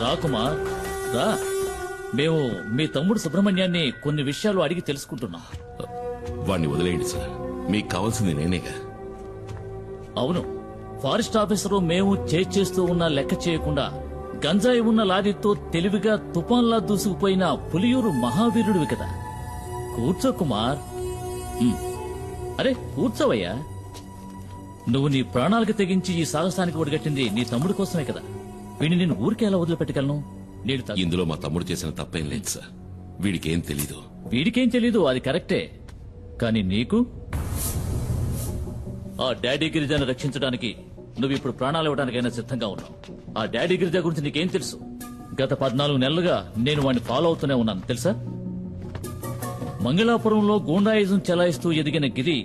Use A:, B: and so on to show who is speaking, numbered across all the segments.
A: రా కుమార్ రా. మేము మీ తమ్ముడు సుబ్రహ్మణ్యాన్ని కొన్ని విషయాలు అడిగి తెలుసుకుంటున్నాం.
B: వాణ్ణి వదిలేయండి సార్, మీకు కావాల్సింది నేనేగా.
A: అవును, ఫారెస్ట్ ఆఫీసరు మేము చేస్తూ ఉన్న లెక్క చేయకుండా గంజాయి ఉన్న లారీతో తెలివిగా తుఫాన్లా దూసుకుపోయిన పులియూరు మహావీరుడివి కదా. కూర్చో కుమార్. అరే కూర్చోవయ్యా. నువ్వు నీ ప్రాణాలకు తెగించి ఈ సాహసానికి ఒడిగట్టింది నీ తమ్ముడి కోసమే కదా. వీడిని నేను ఊరికే ఎలా వదిలిపెట్టగలను?
B: ఇందులో మా తమ్ముడు చేసిన తప్పేం లేదు సార్. వీడికేం తెలీదు.
A: వీడికేం తెలీదు, అది కరెక్టే. కానీ నీకు ఆ డాడీ గిరిజాను రక్షించడానికి నువ్వు ఇప్పుడు ప్రాణాలు ఇవ్వడానికైనా సిద్ధంగా ఉన్నావు. ఆ డాడీ గిరిజా గురించి నీకేం తెలుసు? గత 14 నెలలుగా నేను వాడిని ఫాలో అవుతూనే ఉన్నాను తెలుసా. మంగళాపురంలో గూండాయిజం చెలాయిస్తూ ఎదిగిన గిరి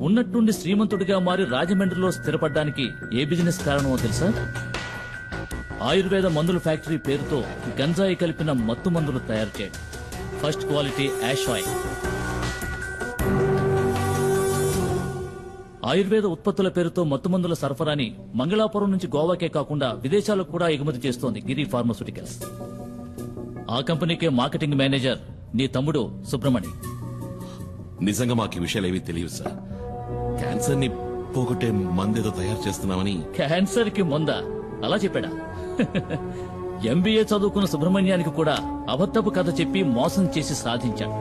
A: ఉన్నట్టుండి శ్రీమంతుడిగా మారి రాజమండ్రిలో స్థిరపడ్డానికి ఏ బిజినెస్ కారణమో తెలుసా? ఆయుర్వేద మందుల ఫ్యాక్టరీ పేరుతో గంజాయి కలిపిన మత్తు మందులు తయారు చేయడం. First quality ash oil. ఆయుర్వేద ఉత్పత్తుల పేరుతో మత్తుమందుల సరఫరాని మంగళాపురం నుంచి గోవాకే కాకుండా విదేశాలకు కూడా ఎగుమతి చేస్తోంది గిరి ఫార్మాస్యూటికల్స్. ఆ కంపెనీకే మార్కెటింగ్ మేనేజర్ నీ తమ్ముడు సుబ్రహ్మణి.
B: నిజంగా మాకు ఈ విషయాలు ఏవీ తెలియదు సార్. క్యాన్సర్ ని పోగొట్టే మందేదో తయారు చేస్తున్నామని.
A: క్యాన్సర్ కి మందా? అలా చెప్పాడా? ఎంబీఏ చదువుకున్న సుబ్రహ్మణ్యానికి కూడా అబద్ధపు కథ చెప్పి మోసం చేసి సాధించాడు.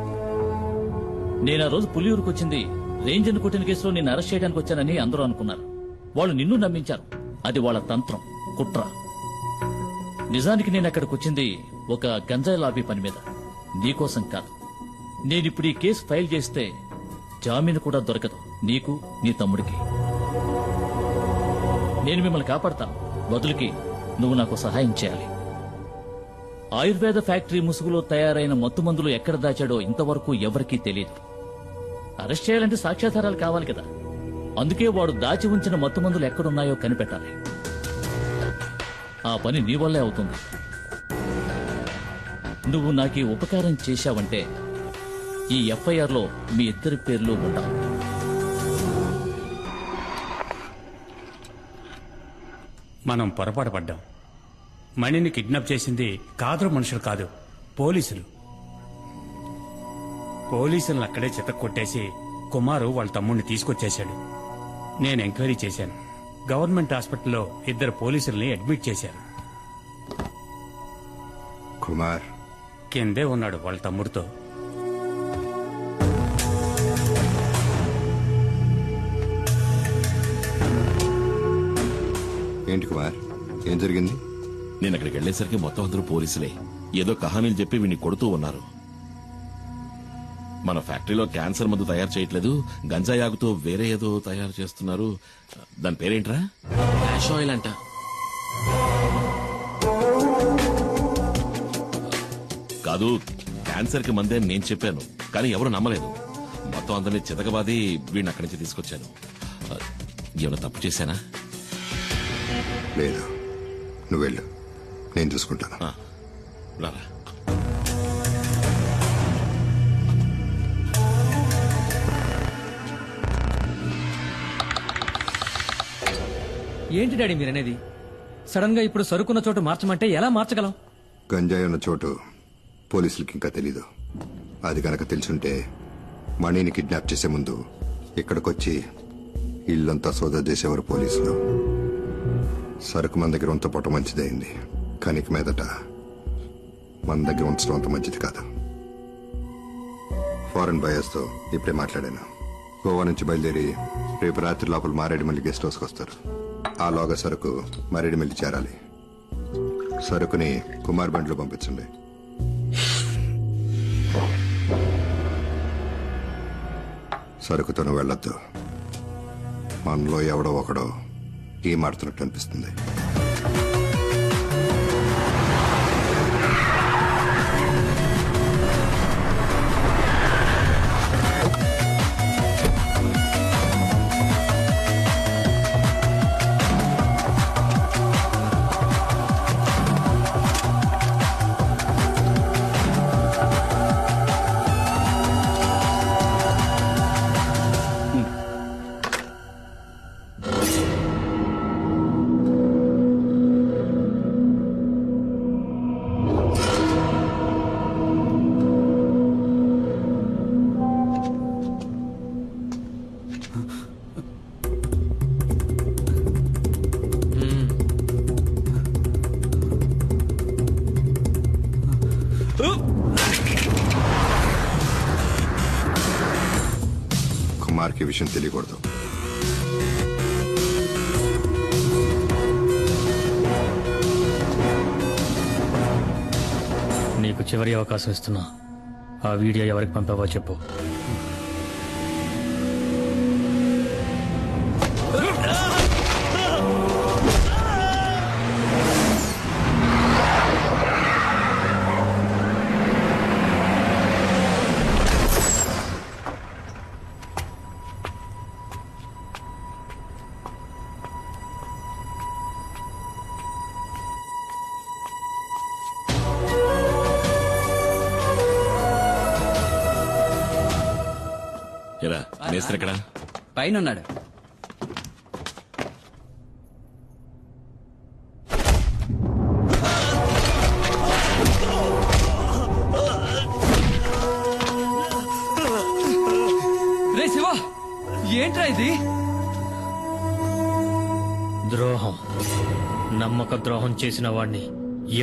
A: నేనా రోజు పులియూరుకు వచ్చింది రేంజర్ కొట్టిన కేసులో నిన్ను అరెస్ట్ చేయడానికి వచ్చానని అందరూ అనుకున్నారు. వాళ్ళు నిన్ను నమ్మించారు. అది వాళ్ళ తంత్రం, కుట్ర. నిజానికి నేను అక్కడికి వచ్చింది ఒక గంజాయి లాబీ పని మీద, నీకోసం కాదు. నేనిప్పుడు ఈ కేసు ఫైల్ చేస్తే జామీను కూడా దొరకదు నీకు, నీ తమ్ముడికి. నేను మిమ్మల్ని కాపాడతాను. బదులుకి నువ్వు నాకు సహాయం చేయాలి. ఆయుర్వేద ఫ్యాక్టరీ ముసుగులో తయారైన మత్తుమందులు ఎక్కడ దాచాడో ఇంతవరకు ఎవరికీ తెలియదు. అరెస్ట్ చేయాలంటే సాక్ష్యాధారాలు కావాలి కదా. అందుకే వాడు దాచి ఉంచిన మత్తుమందులు ఎక్కడున్నాయో కనిపెట్టాలి. ఆ పని నీ వల్లే అవుతుంది. నువ్వు నాకు ఈ ఉపకారం చేశావంటే ఈ ఎఫ్ఐఆర్లో మీ ఇద్దరి పేర్లు ఉండవు.
C: మనం పొరపాటు పడ్డాం. మణిని కిడ్నాప్ చేసింది కాదరు మనుషులు కాదు, పోలీసులు. పోలీసులను అక్కడే చితక్ కొట్టేసి కుమారు వాళ్ళ తమ్ముడిని తీసుకొచ్చేశాడు. నేను ఎంక్వైరీ చేశాను. గవర్నమెంట్ హాస్పిటల్లో 2 పోలీసుల్ని అడ్మిట్ చేశారు.
D: కుమార్
C: కిందే ఉన్నాడు వాళ్ళ తమ్ముడితో.
D: ఏంటి కుమార్, ఏం జరిగింది?
B: నేను అక్కడికి వెళ్లేసరికి మొత్తం అందరూ పోలీసులే. ఏదో కహానీలు చెప్పి వీడిని కొడుతూ ఉన్నారు. మన ఫ్యాక్టరీలో క్యాన్సర్ మందు తయారు చేయట్లేదు, గంజాయి ఆగుతో వేరే ఏదో తయారు చేస్తున్నారు. దాని పేరేంట్రా?
E: యాష్ ఆయిల్ అంట.
B: కాదు, క్యాన్సర్ కి మందే అని నేను చెప్పాను, కానీ ఎవరు నమ్మలేదు. మొత్తం అందరినీ చితకబాది వీడిని అక్కడి నుంచి తీసుకొచ్చాను. ఏమైనా తప్పు చేశానా?
D: లేదు, నువ్వు వెళ్ళు, నేను చూసుకుంటాను.
B: రారా.
F: ఏంటి డాడీ మీరనేది? సడన్ గా ఇప్పుడు సరుకున్న చోటు మార్చమంటే ఎలా మార్చగలం?
D: గంజాయి ఉన్న చోటు పోలీసులకి ఇంకా తెలీదు. అది కనుక తెలుసుంటే మణిని కిడ్నాప్ చేసే ముందు ఇక్కడికొచ్చి ఇల్లంతా సోదా చేసేవారు పోలీసులు. సరుకు మన దగ్గర ఉంచపోవటం మంచిదైంది, కానీ ఇక మీదట మన దగ్గర ఉంచడం అంత మంచిది కాదు. ఫారెన్ బయర్స్తో ఇప్పుడే మాట్లాడాను. గోవా నుంచి బయలుదేరి రేపు రాత్రి లోపల మారేడుమల్లి గెస్ట్ హౌస్కి వస్తారు. ఆలోగా సరుకు మారేడుమల్లి చేరాలి. సరుకుని కుమార్ బండ్లో పంపించండి. సరుకుతో వెళ్ళొద్దు. మనలో ఎవడో ఒకడో ఏమాడుతున్నట్టు అనిపిస్తుంది. కుమార్కి ఈ విషయం తెలియకూడదు.
F: నీకు చివరి అవకాశం ఇస్తున్నా. ఆ వీడియో ఎవరికి పంపావో చెప్పు.
B: ఎరా మేస్త్రి ఎక్కడా?
E: పైన ఉన్నాడు. రే శివ, ఏంట్రా ఇది?
F: ద్రోహం, నమ్మక ద్రోహం చేసిన వాణ్ణి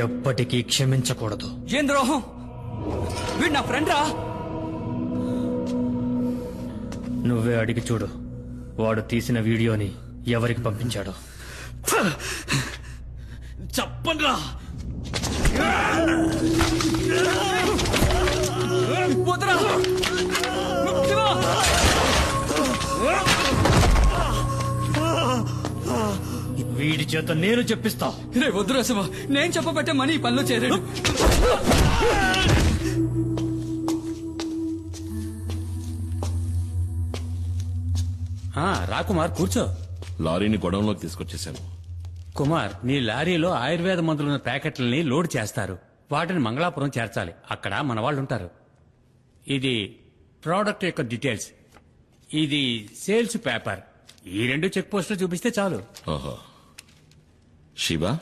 F: ఎప్పటికీ క్షమించకూడదు.
E: ఏం ద్రోహం? వీడు నా ఫ్రెండ్ రా.
F: నువ్వే అడిగి చూడు, వాడు తీసిన వీడియోని ఎవరికి పంపించాడో.
E: చెప్పండ్రా. వదరా. శివ!
F: వీడి చేత నేను చెప్పిస్తా.
E: రే వద్దురా శివ, నేను చెప్పబట్టే మనీ ఈ పనిలో చేరాడు.
C: కుమార్ కూర్చో.
B: లారీని గొడవంలోకి తీసుకొచ్చేసాను.
C: కుమార్, నీ లారీలో ఆయుర్వేద మందులున్న ప్యాకెట్లని లోడ్ చేస్తారు. వాటిని మంగళాపురం చేర్చాలి. అక్కడ మన వాళ్ళు ఉంటారు. ఇది ప్రోడక్ట్ యొక్క డీటెయిల్స్, ఇది సేల్స్ పేపర్. ఈ 2 చెక్ పోస్టులు చూపిస్తే చాలు.
B: ఓహో, శివ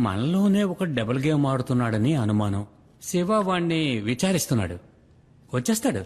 C: మనలోనే ఒక డబుల్ గేమ్ ఆడుతున్నాడని అనుమానం. శివ వాణ్ణి విచారిస్తున్నాడు. వచ్చేస్తాడు.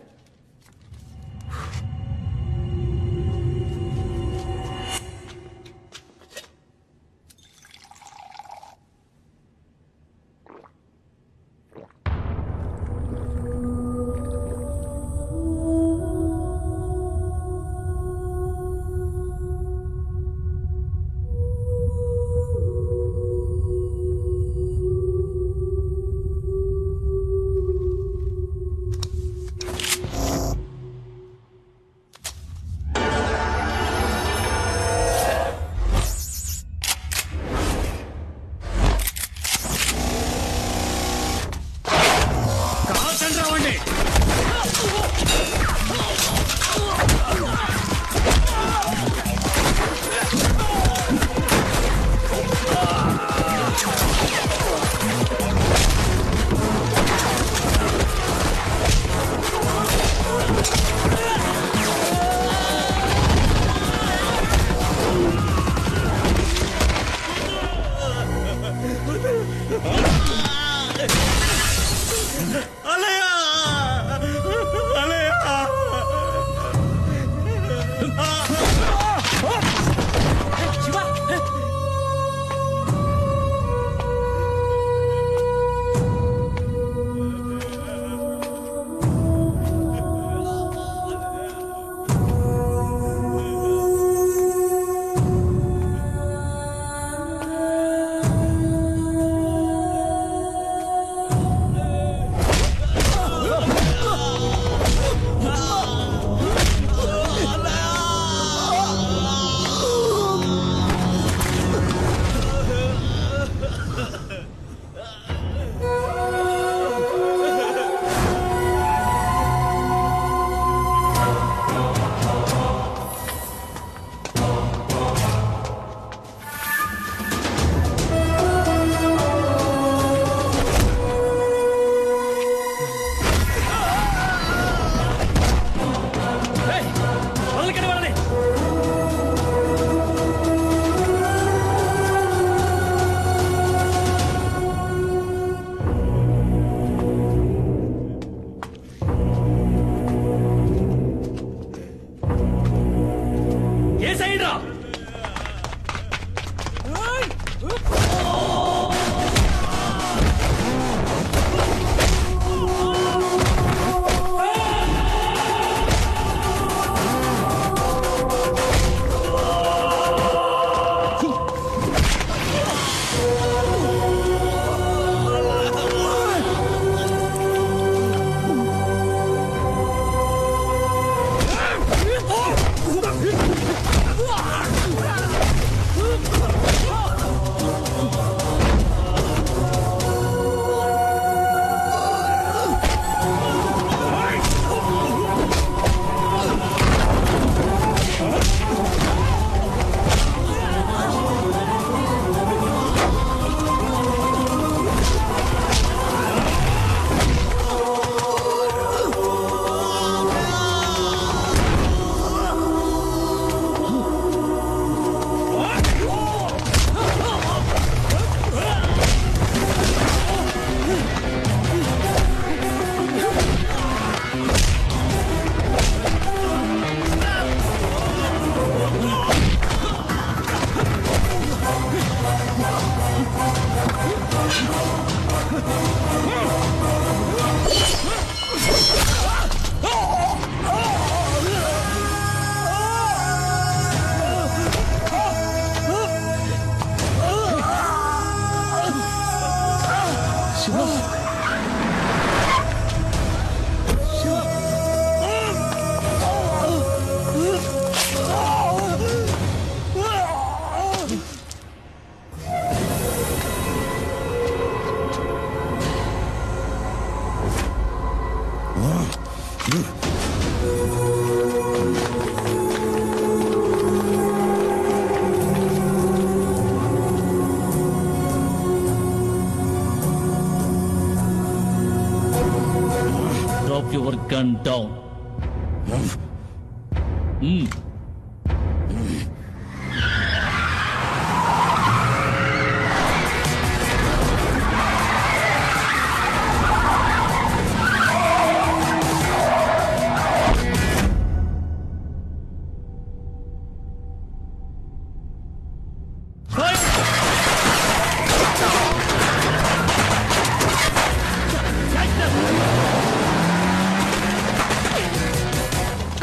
A: Drop your gun down.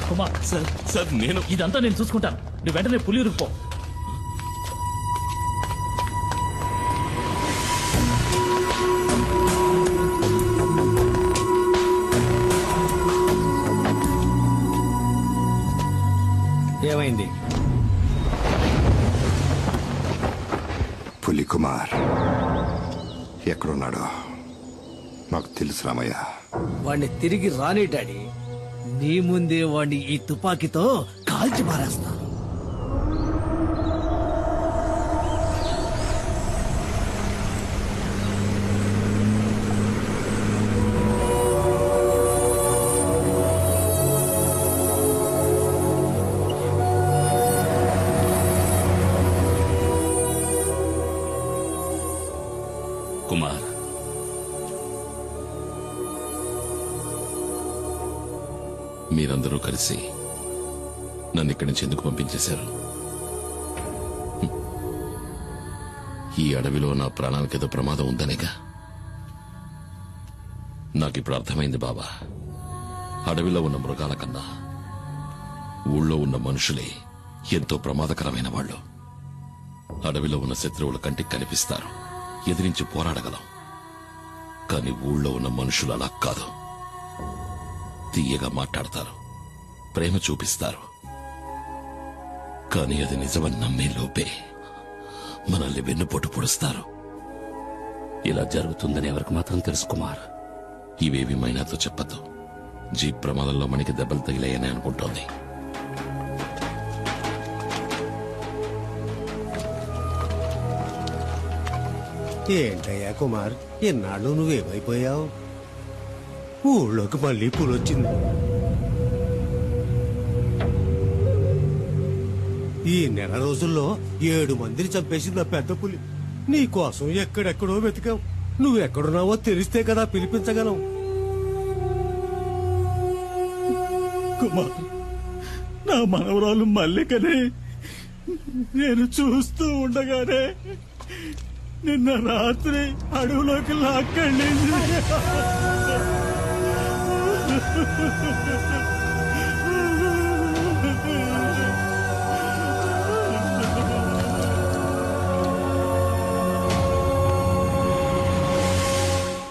A: Kumar,
B: sir నేను
A: ఇదంతా నేను చూసుకుంటాను. నువ్వు వెంటనే పులియూరుకు పో.
G: ఏమైంది?
D: పులి కుమార్ ఎక్కడున్నాడో నాకు తెలుసు రామయ్య.
G: వాణ్ణి తిరిగి రాని డాడీ. నీ ముందే వాణ్ణి ఈ తుపాకీతో కాల్చి మారేస్తా.
B: కుమార్, మీరందరూ కలిసి నన్ను ఇక్కడి నుంచి ఎందుకు పంపించేశారు? ఈ అడవిలో నా ప్రాణానికి ఏదో ప్రమాదం ఉందనేగా. నాకిప్పుడు అర్థమైంది బాబా. అడవిలో ఉన్న మృగాల కన్నా ఊళ్ళో ఉన్న మనుషులే ఎంతో ప్రమాదకరమైన వాళ్ళు. అడవిలో ఉన్న శత్రువులు కంటికి కనిపిస్తారు, ఎదిరించి పోరాడగలం. కానీ ఊళ్ళో ఉన్న మనుషులు అలా కాదు. తీయగా మాట్లాడతారు, ప్రేమ చూపిస్తారు. కానీ అది నిజమని నమ్మే లోపే మనల్ని వెన్నుపోటు పొడుస్తారు.
H: ఇలా జరుగుతుందని ఎవరికి మాత్రం తెలుసు కుమార్.
B: ఇవేవి మైనాతో చెప్పద్దు. జీప్ ప్రమాదంలో మనకి దెబ్బలు తగిలాయని అనుకుంటోంది.
I: ఏంటయ్యా కుమార్, ఎన్నాళ్ళు నువ్వేమైపోయావు? ఊళ్ళోకి మళ్ళీ పులొచ్చింది. ఈ నెల రోజుల్లో 7 మందిని చంపేసింది ఆ పెద్ద పులి. నీ కోసం ఎక్కడెక్కడో వెతికాం. నువ్వెక్కడున్నావో తెలిస్తే కదా పిలిపించగలం.
J: కుమార్, నా మనవరాలు మల్లికని నేను చూస్తూ ఉండగానే నిన్న రాత్రి అడవులోకి లాక్కెళ్ళింది.